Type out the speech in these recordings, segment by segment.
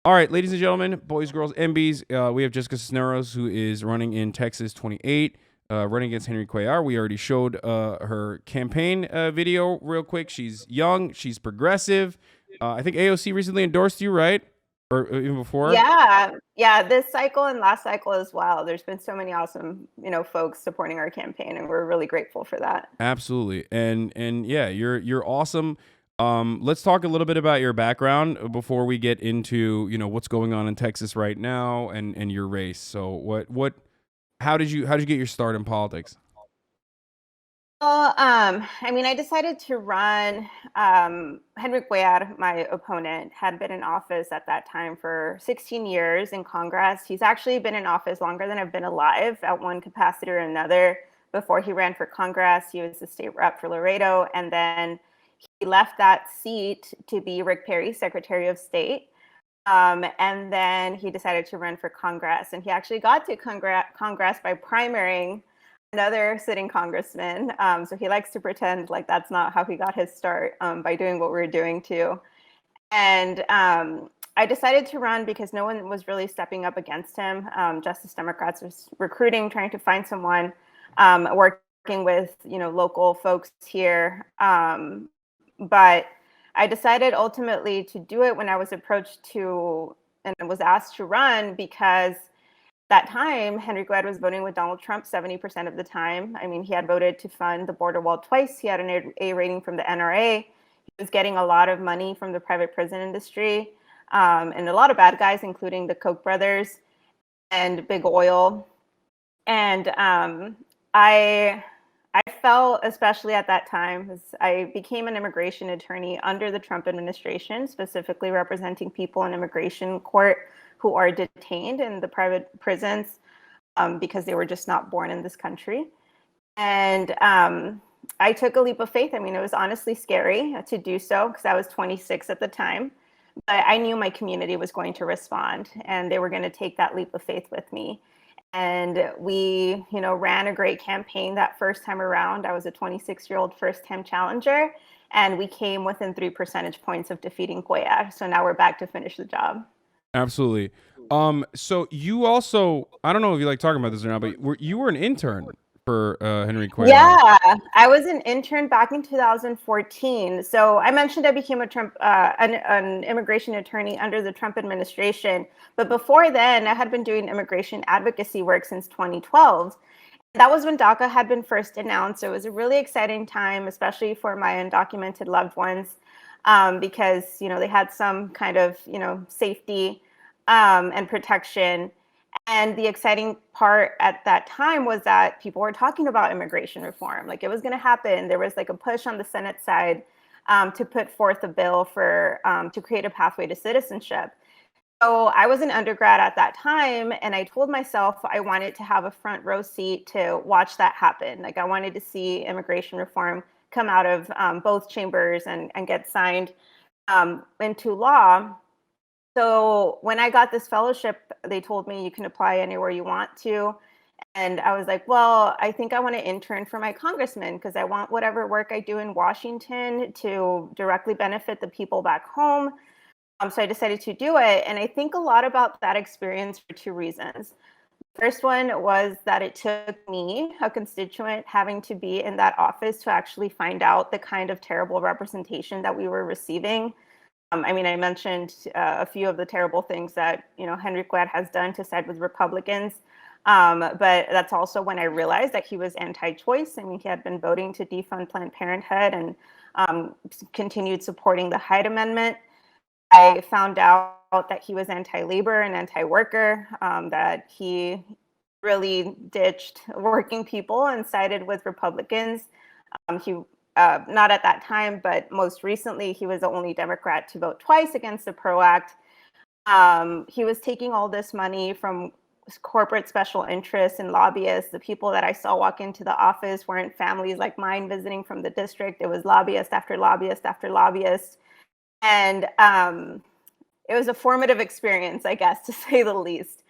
All right, ladies and gentlemen, boys, girls, MBs, we have Jessica Cisneros, who is running in Texas 28, running against Henry Cuellar. We already showed her campaign video real quick. She's young. She's progressive. I think AOC recently endorsed you, right? Or even before? Yeah, this cycle and last cycle as well. There's been so many awesome, folks supporting our campaign, and we're really grateful for that. Absolutely. And yeah, you're awesome. Let's talk a little bit about your background before we get into, what's going on in Texas right now and your race. So how did you get your start in politics? Well, I decided to run. Henry Cuellar, my opponent, had been in office at that time for 16 years in Congress. He's actually been in office longer than I've been alive at one capacity or another. Before he ran for Congress, he was the state rep for Laredo, and then he left that seat to be Rick Perry, Secretary of State. And then he decided to run for Congress, and he actually got to Congress by primarying another sitting congressman. So he likes to pretend like that's not how he got his start, by doing what we're doing too. And I decided to run because no one was really stepping up against him. Justice Democrats was recruiting, trying to find someone, working with local folks here. But I decided ultimately to do it when I was approached to and was asked to run because that time, Henry Cuellar was voting with Donald Trump 70% of the time. I mean, he had voted to fund the border wall twice. He had an A rating from the NRA. He was getting a lot of money from the private prison industry, and a lot of bad guys, including the Koch brothers and big oil. And I felt, especially at that time, as I became an immigration attorney under the Trump administration, specifically representing people in immigration court who are detained in the private prisons, because they were just not born in this country. And I took a leap of faith. I mean, it was honestly scary to do so because I was 26 at the time. But I knew my community was going to respond, and they were going to take that leap of faith with me. And we, ran a great campaign that first time around. I was a 26-year-old first-time challenger, and we came within 3 percentage points of defeating Cuellar. So now we're back to finish the job. Absolutely. So you also, I don't know if you like talking about this or not, but you were an intern for Henry Cuellar. Yeah, I was an intern back in 2014. So I mentioned I became an immigration attorney under the Trump administration. But before then, I had been doing immigration advocacy work since 2012. That was when DACA had been first announced. So it was a really exciting time, especially for my undocumented loved ones, because they had some kind of safety, and protection. And the exciting part at that time was that people were talking about immigration reform. Like it was going to happen. There was like a push on the Senate side, to put forth a bill for to create a pathway to citizenship. So I was an undergrad at that time, and I told myself I wanted to have a front row seat to watch that happen. Like I wanted to see immigration reform come out of both chambers and get signed into law. So when I got this fellowship, they told me you can apply anywhere you want to. And I was like, well, I think I want to intern for my congressman because I want whatever work I do in Washington to directly benefit the people back home. So I decided to do it. And I think a lot about that experience for two reasons. First one was that it took me, a constituent, having to be in that office to actually find out the kind of terrible representation that we were receiving. I mentioned a few of the terrible things that Henry Cuellar has done to side with Republicans, but that's also when I realized that he was anti-choice. I mean, he had been voting to defund Planned Parenthood and continued supporting the Hyde Amendment. I found out that he was anti-labor and anti-worker, that he really ditched working people and sided with Republicans. He Not at that time, but most recently, he was the only Democrat to vote twice against the PRO Act. He was taking all this money from corporate special interests and lobbyists. The people that I saw walk into the office weren't families like mine visiting from the district. It was lobbyist after lobbyist after lobbyist. And it was a formative experience, I guess, to say the least.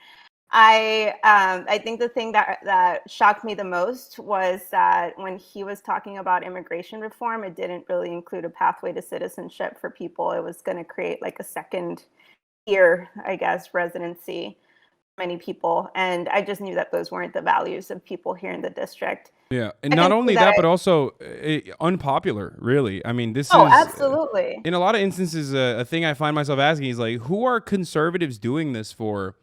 I think the thing that shocked me the most was that when he was talking about immigration reform, it didn't really include a pathway to citizenship for people. It was going to create like a second year, I guess, residency for many people. And I just knew that those weren't the values of people here in the district. Yeah, and not Second thing only that that, but also unpopular. Really, I mean, this is absolutely. in a lot of instances a thing I find myself asking is like, who are conservatives doing this for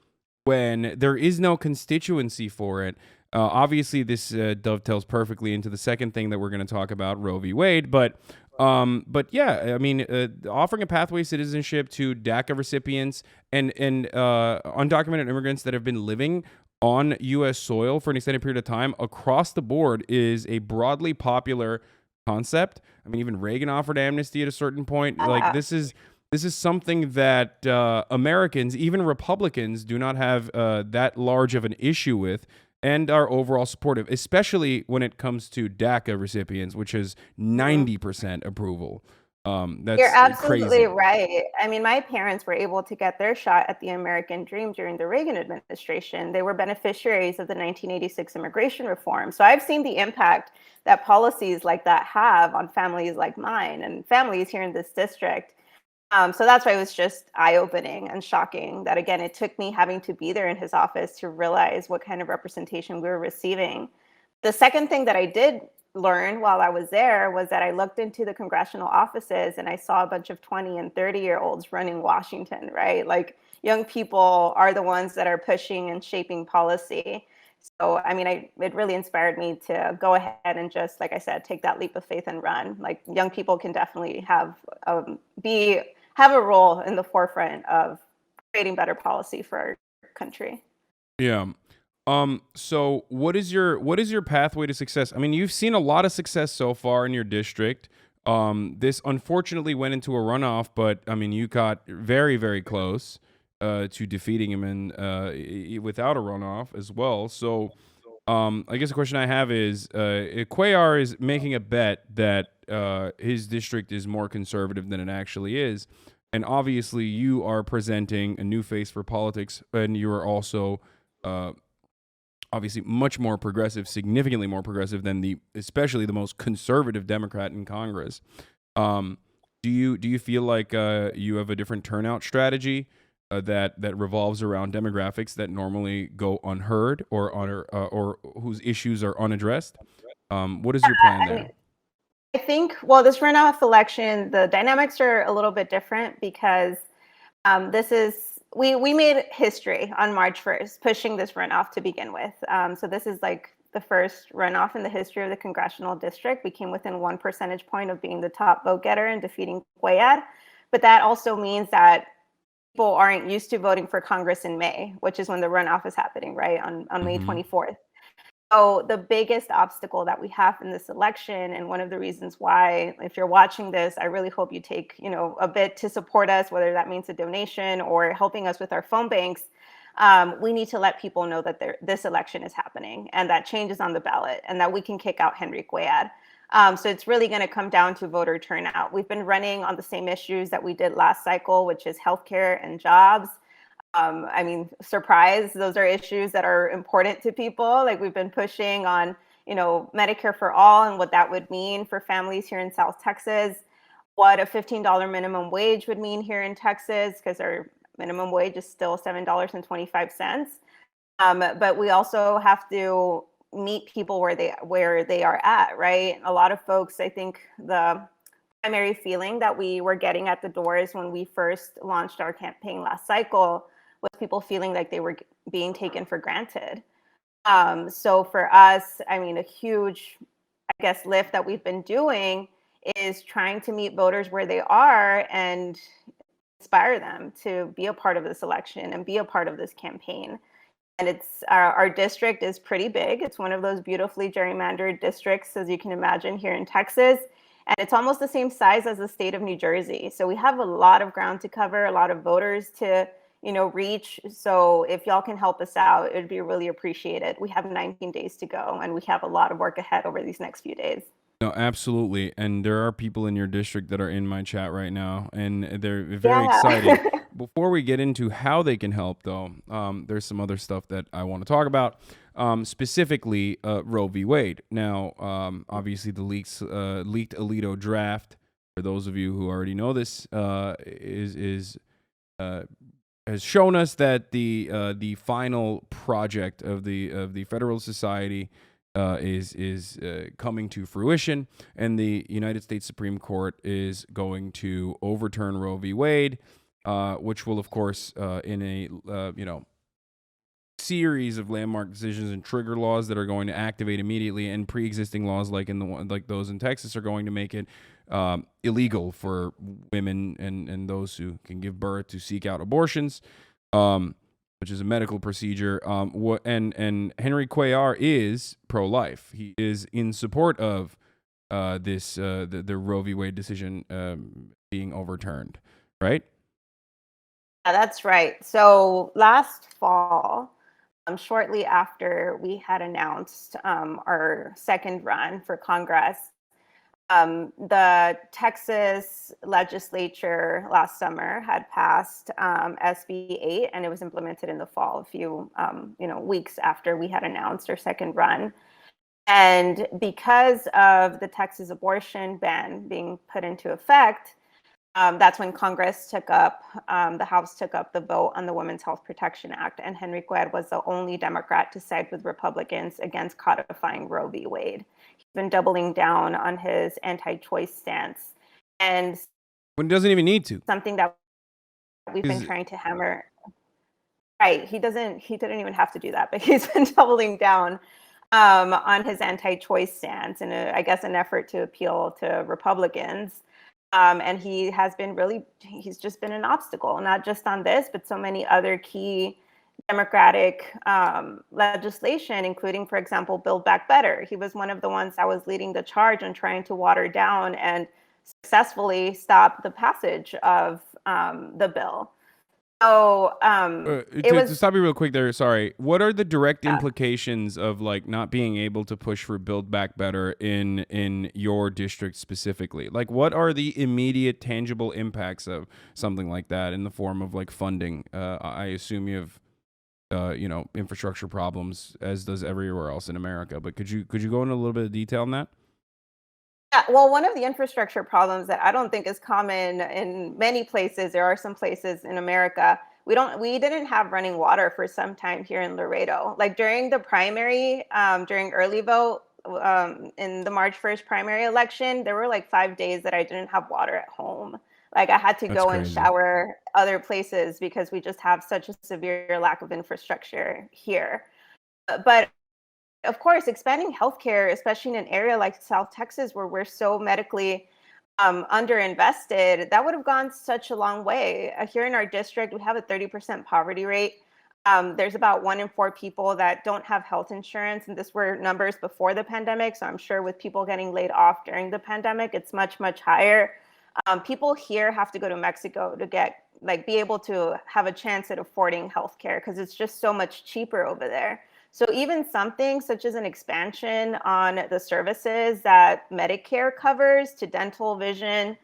when there is no constituency for it? Obviously, this dovetails perfectly into the second thing that we're going to talk about, Roe v. Wade. But yeah, I mean, offering a pathway citizenship to DACA recipients and undocumented immigrants that have been living on U.S. soil for an extended period of time across the board is a broadly popular concept. I mean, even Reagan offered amnesty at a certain point. Like this is something that Americans, even Republicans, do not have that large of an issue with and are overall supportive, especially when it comes to DACA recipients, which is 90% approval. You're That's absolutely crazy. right. I mean, my parents were able to get their shot at the American dream during the Reagan administration. They were beneficiaries of the 1986 immigration reform. So I've seen the impact that policies like that have on families like mine and families here in this district. So that's why it was just eye-opening and shocking that, again, it took me having to be there in his office to realize what kind of representation we were receiving. The second thing that I did learn while I was there was that I looked into the congressional offices and I saw a bunch of 20 and 30-year-olds running Washington, right? Like young people are the ones that are pushing and shaping policy. So, I mean, it really inspired me to go ahead and just, like I said, take that leap of faith and run. Like young people can definitely have a role in the forefront of creating better policy for our country. Yeah. So what is your pathway to success? I mean, you've seen a lot of success so far in your district. This unfortunately went into a runoff, but I mean, you got very, very close to defeating him in without a runoff as well. So, I guess the question I have is, Cuellar is making a bet that his district is more conservative than it actually is, and obviously you are presenting a new face for politics, and you are also uh, obviously much more progressive, significantly more progressive than especially the most conservative Democrat in Congress. Um, do you feel like you have a different turnout strategy that revolves around demographics that normally go unheard or whose issues are unaddressed? What is your plan I mean, there? I think, well, this runoff election, the dynamics are a little bit different because this is we made history on March 1st, pushing this runoff to begin with. So this is like the first runoff in the history of the congressional district. We came within 1 percentage point of being the top vote getter and defeating Cuellar. But that also means that people aren't used to voting for Congress in May, which is when the runoff is happening, right? On May Hmm. 24th. So the biggest obstacle that we have in this election, and one of the reasons why, if you're watching this, I really hope you take, a bit to support us, whether that means a donation or helping us with our phone banks. We need to let people know that this election is happening and that change is on the ballot and that we can kick out Henry Cuellar. So it's really going to come down to voter turnout. We've been running on the same issues that we did last cycle, which is healthcare and jobs. I mean, surprise, those are issues that are important to people. Like we've been pushing on, Medicare for all and what that would mean for families here in South Texas, what a $15 minimum wage would mean here in Texas, because our minimum wage is still $7.25. But we also have to meet people where they are at, right? A lot of folks, I think the primary feeling that we were getting at the doors when we first launched our campaign last cycle was people feeling like they were being taken for granted. So for us, I mean, a huge, I guess, lift that we've been doing is trying to meet voters where they are and inspire them to be a part of this election and be a part of this campaign. And it's our district is pretty big. It's one of those beautifully gerrymandered districts, as you can imagine, here in Texas. And it's almost the same size as the state of New Jersey. So we have a lot of ground to cover, a lot of voters to, reach. So if y'all can help us out, it would be really appreciated. We have 19 days to go, and we have a lot of work ahead over these next few days. No, absolutely. And there are people in your district that are in my chat right now, and they're very Yeah. excited. Before we get into how they can help, though, there's some other stuff that I want to talk about, specifically Roe v. Wade. Now, obviously, the leaked Alito draft, for those of you who already know this, is has shown us that the final project of the Federalist Society is coming to fruition, and the United States Supreme Court is going to overturn Roe v. Wade, which will, of course, in a series of landmark decisions and trigger laws that are going to activate immediately, and pre-existing laws like those in Texas are going to make it illegal for women and those who can give birth to seek out abortions, which is a medical procedure. And Henry Cuellar is pro-life. He is in support of the Roe v. Wade decision being overturned, right? Yeah, that's right. So last fall, shortly after we had announced our second run for Congress, the Texas legislature last summer had passed SB 8, and it was implemented in the fall, a few weeks after we had announced our second run. And because of the Texas abortion ban being put into effect, that's when Congress took up, the House took up the vote on the Women's Health Protection Act, and Henry Cuellar was the only Democrat to side with Republicans against codifying Roe v. Wade. He's been doubling down on his anti-choice stance, and When it doesn't even need to. something that we've been trying to hammer. Right, he didn't even have to do that, but he's been doubling down on his anti-choice stance, and I guess an effort to appeal to Republicans. And he's just been an obstacle, not just on this, but so many other key Democratic legislation, including, for example, Buildback Better. He was one of the ones that was leading the charge on trying to water down and successfully stop the passage of the bill. So to stop you real quick there, sorry. What are the direct implications of like not being able to push for Build Back Better in your district specifically? Like, what are the immediate tangible impacts of something like that in the form of like funding? I assume you have infrastructure problems, as does everywhere else in America. But could you go into a little bit of detail on that? Yeah, well, one of the infrastructure problems that I don't think is common in many places, there are some places in America, we didn't have running water for some time here in Laredo. Like during the primary, during early vote, in the March 1st primary election, there were like 5 days that I didn't have water at home. Like I had to That's go and crazy. shower other places because we just have such a severe lack of infrastructure here. But of course, expanding healthcare, especially in an area like South Texas, where we're so medically underinvested, that would have gone such a long way. Here in our district, we have a 30% poverty rate. There's about 1 in 4 people that don't have health insurance, and this were numbers before the pandemic. So I'm sure with people getting laid off during the pandemic, it's much, much higher. People here have to go to Mexico to be able to have a chance at affording healthcare because it's just so much cheaper over there. So even something such as an expansion on the services that Medicare covers to dental, vision,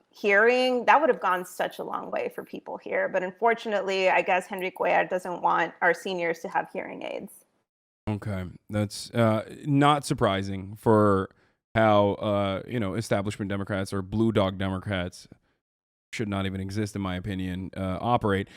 hearing, that would have gone such a long way for people here. But unfortunately, I guess Henry Cuellar doesn't want our seniors to have hearing aids. Okay, that's not surprising for how establishment Democrats or blue dog Democrats should not even exist, in my opinion, operate.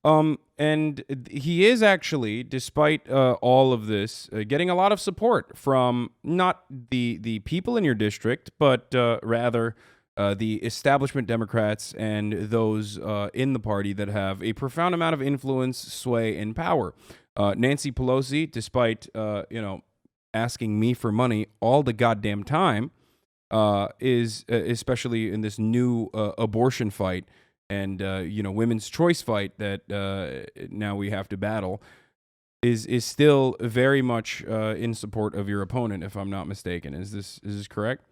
And he is actually, despite all of this, getting a lot of support from not the people in your district, but rather the establishment Democrats and those in the party that have a profound amount of influence, sway, and power. Nancy Pelosi, despite asking me for money all the goddamn time, is especially in this new abortion fight and women's choice fight that now we have to battle, is still very much in support of your opponent, if I'm not mistaken. Is this correct?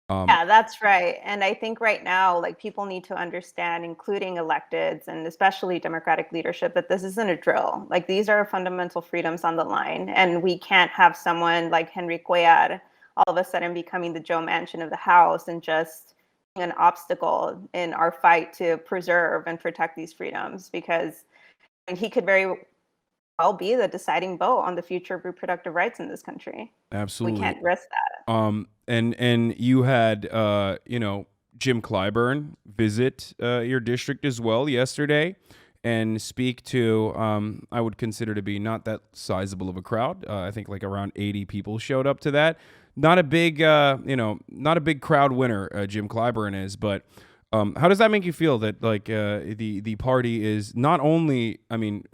Yeah, that's right. And I think right now, like people need to understand, including electeds and especially Democratic leadership, that this isn't a drill. Like these are fundamental freedoms on the line, and we can't have someone like Henry Cuellar all of a sudden becoming the Joe Manchin of the House and just an obstacle in our fight to preserve and protect these freedoms, because he could very well be the deciding vote on the future of reproductive rights in this country. Absolutely. We can't risk that. And you had Jim Clyburn visit your district as well yesterday, and speak to, I would consider to be not that sizable of a crowd. I think like around 80 people showed up to that. Not a big, not a big crowd winner, Jim Clyburn is, but how does that make you feel that like the party is not only, I mean,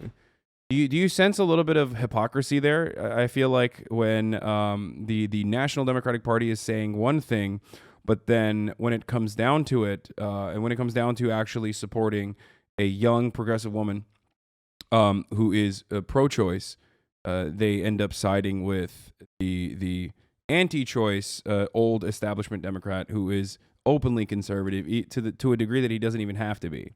do you sense a little bit of hypocrisy there? I feel like when the National Democratic Party is saying one thing, but then when it comes down to it, and when it comes down to actually supporting a young progressive woman who is pro-choice, they end up siding with the anti-choice old establishment Democrat who is openly conservative to a degree that he doesn't even have to be.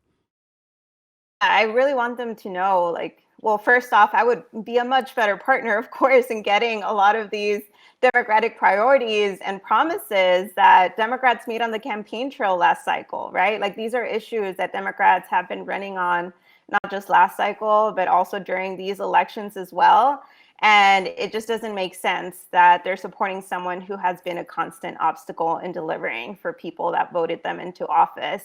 I really want them to know, like, well, first off, I would be a much better partner, of course, in getting a lot of these Democratic priorities and promises that Democrats made on the campaign trail last cycle, right? Like, these are issues that Democrats have been running on, not just last cycle, but also during these elections as well. And it just doesn't make sense that they're supporting someone who has been a constant obstacle in delivering for people that voted them into office.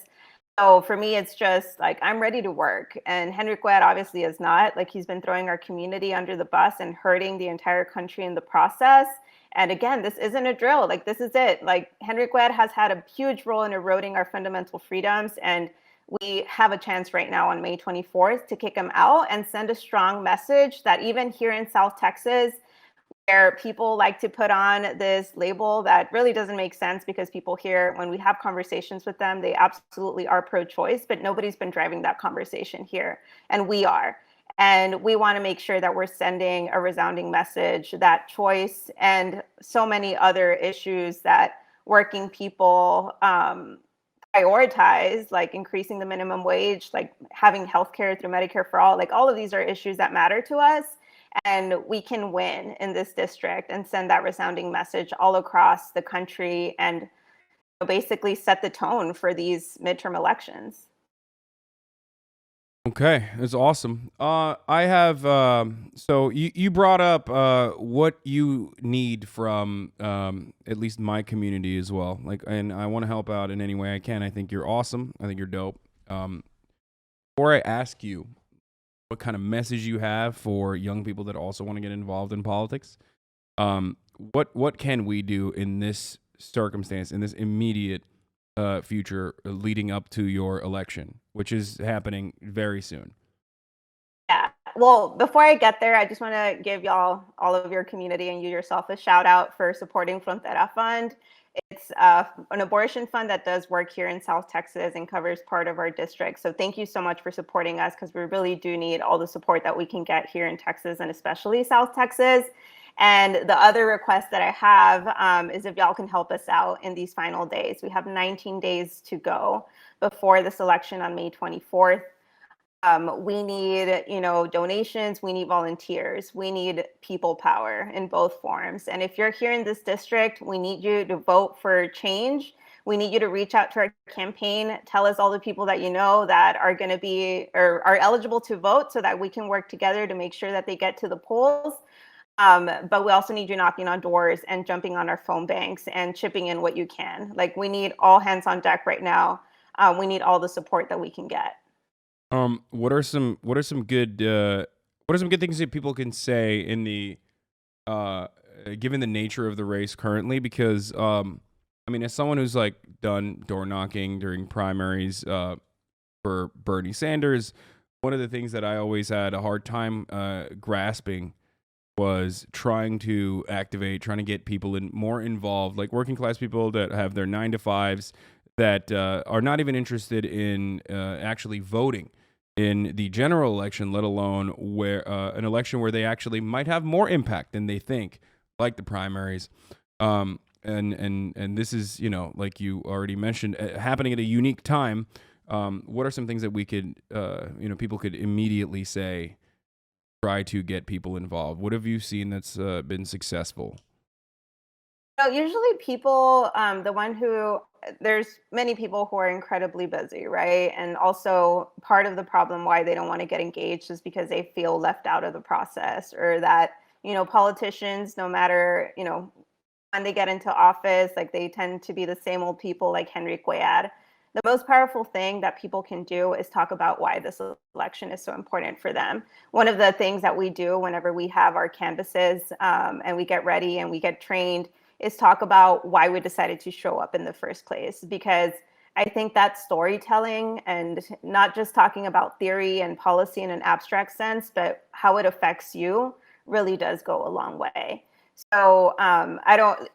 So for me, it's just like I'm ready to work. And Henry Cuellar obviously is not. Like he's been throwing our community under the bus and hurting the entire country in the process. And again, this isn't a drill. Like this is it. Like Henry Cuellar has had a huge role in eroding our fundamental freedoms. And we have a chance right now on May 24th to kick him out and send a strong message that even here in South Texas, where people like to put on this label that really doesn't make sense because people here, when we have conversations with them, they absolutely are pro-choice, but nobody's been driving that conversation here, and we are. And we want to make sure that we're sending a resounding message that choice and so many other issues that working people prioritize, like increasing the minimum wage, like having healthcare through Medicare for all, like all of these are issues that matter to us. And we can win in this district and send that resounding message all across the country and basically set the tone for these midterm elections. Okay, that's awesome. I have so you brought up what you need from at least my community as well. Like, and I want to help out in any way I can. I think you're awesome. I think you're dope. Before I ask you what kind of message you have for young people that also want to get involved in politics, what can we do in this circumstance, in this immediate future leading up to your election, which is happening very soon? Yeah. Well, before I get there, I just want to give y'all, all of your community and you yourself, a shout out for supporting Frontera Fund. It's an abortion fund that does work here in South Texas and covers part of our district. So thank you so much for supporting us because we really do need all the support that we can get here in Texas and especially South Texas. And the other request that I have is if y'all can help us out in these final days. We have 19 days to go before this election on May 24th. We need, donations. We need volunteers. We need people power in both forms. And if you're here in this district, we need you to vote for change. We need you to reach out to our campaign. Tell us all the people that you know that are going to be or are eligible to vote so that we can work together to make sure that they get to the polls. But we also need you knocking on doors and jumping on our phone banks and chipping in what you can. Like we need all hands on deck right now. We need all the support that we can get. What are some good things that people can say in the given the nature of the race currently? Because I mean, as someone who's like done door knocking during primaries for Bernie Sanders, one of the things that I always had a hard time grasping was trying to get people more involved, like working class people that have their 9 to 5s that are not even interested in actually voting in the general election, let alone where an election where they actually might have more impact than they think, like the primaries. And this is, like you already mentioned, happening at a unique time. What are some things that we could, people could immediately say, try to get people involved? What have you seen that's been successful? So usually people, there's many people who are incredibly busy, right? And also part of the problem why they don't want to get engaged is because they feel left out of the process or that, politicians, no matter, when they get into office, like they tend to be the same old people like Henry Cuellar the most powerful thing that people can do is talk about why this election is so important for them. One of the things that we do whenever we have our canvases and we get ready and we get trained is talk about why we decided to show up in the first place. Because I think that storytelling and not just talking about theory and policy in an abstract sense, but how it affects you really does go a long way. So I don't,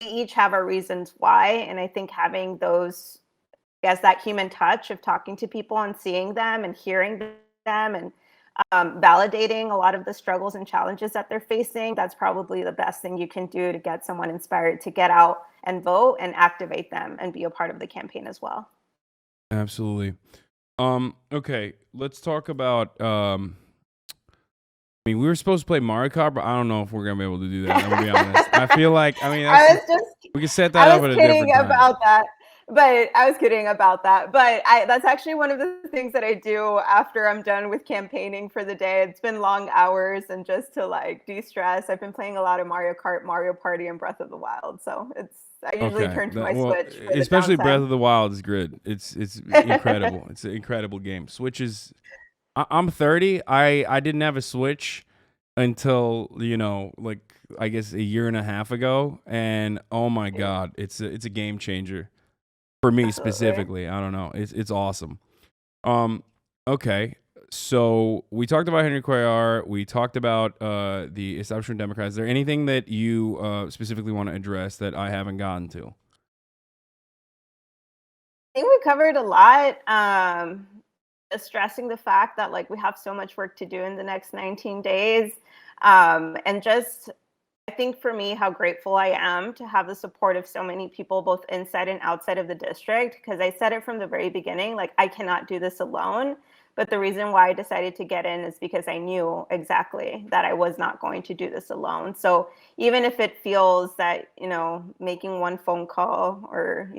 we each have our reasons why. And I think having those, I guess, that human touch of talking to people and seeing them and hearing them and validating a lot of the struggles and challenges that they're facing, that's probably the best thing you can do to get someone inspired to get out and vote and activate them and be a part of the campaign as well. Absolutely. Okay, let's talk about I mean, we were supposed to play Mario Kart, but I don't know if we're gonna be able to do that. I'm gonna be honest. I feel like, I mean, we can set that up at a different time. I was kidding about that. But that's actually one of the things that I do after I'm done with campaigning for the day. It's been long hours, and just to like de-stress, I've been playing a lot of Mario Kart, Mario Party, and Breath of the Wild. So I usually turn to my Switch. Especially Breath of the Wild is good. It's incredible. It's an incredible game. Switch is. I'm 30. I didn't have a Switch until, like, I guess a year and a half ago, and oh my god, it's a game changer for me. Absolutely. Specifically. I don't know. It's awesome. Okay. So we talked about Henry Cuellar. We talked about the establishment Democrats. Is there anything that you specifically want to address that I haven't gotten to? I think we covered a lot. Stressing the fact that like we have so much work to do in the next 19 days. And just, I think for me, how grateful I am to have the support of so many people, both inside and outside of the district, because I said it from the very beginning, like I cannot do this alone. But the reason why I decided to get in is because I knew exactly that I was not going to do this alone. So even if it feels that, making one phone call or,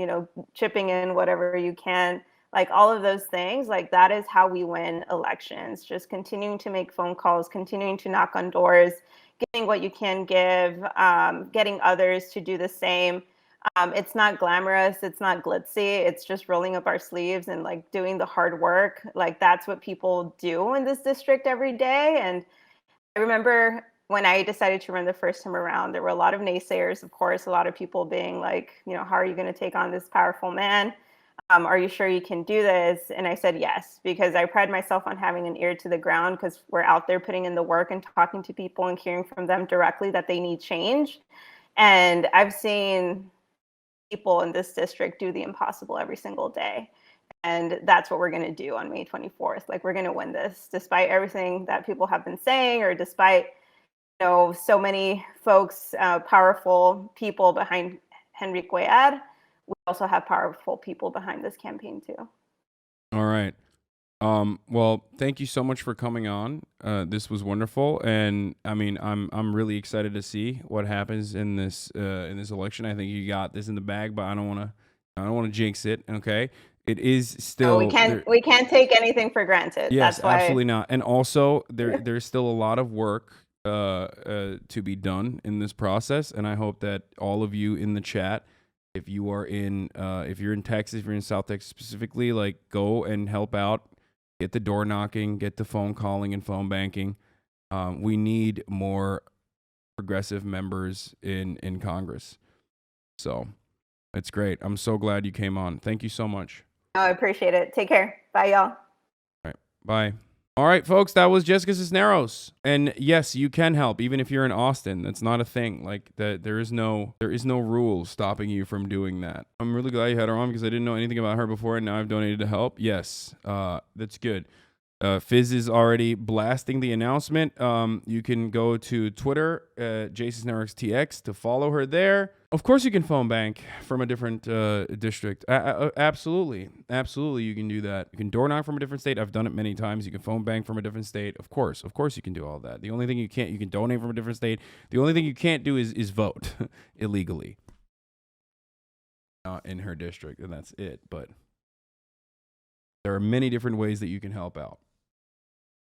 chipping in whatever you can, like all of those things, like that is how we win elections. Just continuing to make phone calls, continuing to knock on doors, giving what you can give, getting others to do the same. It's not glamorous, it's not glitzy, it's just rolling up our sleeves and like doing the hard work. Like that's what people do in this district every day. And I remember when I decided to run the first time around, there were a lot of naysayers, of course, a lot of people being like, how are you going to take on this powerful man? Are you sure you can do this? And I said yes, because I pride myself on having an ear to the ground, because we're out there putting in the work and talking to people and hearing from them directly that they need change. And I've seen people in this district do the impossible every single day. And that's what we're going to do on May 24th. Like, we're going to win this, despite everything that people have been saying, or despite, so many folks, powerful people behind Henry Cuellar. We also have powerful people behind this campaign too. All right. Well, thank you so much for coming on. This was wonderful, and I mean, I'm really excited to see what happens in this election. I think you got this in the bag, but I don't want to jinx it. Okay, it is still. No, we can't take anything for granted. Yes, that's why. Absolutely not. And also, there's still a lot of work to be done in this process, and I hope that all of you in the chat, if you're in Texas, if you're in South Texas specifically, like go and help out, get the door knocking, get the phone calling and phone banking. We need more progressive members in Congress. So it's great. I'm so glad you came on. Thank you so much. Oh, I appreciate it. Take care. Bye, y'all. All right. Bye. All right, folks, that was Jessica Cisneros. And yes, you can help, even if you're in Austin. That's not a thing. Like that, there is no rule stopping you from doing that. I'm really glad you had her on, because I didn't know anything about her before, and now I've donated to help. Yes, that's good. Fizz is already blasting the announcement. You can go to Twitter, JCisnerosTX, to follow her there. Of course, you can phone bank from a different district. Absolutely, you can do that. You can door knock from a different state. I've done it many times. You can phone bank from a different state. Of course, you can do all that. The only thing you can donate from a different state. The only thing you can't do is vote illegally in her district, and that's it. But there are many different ways that you can help out.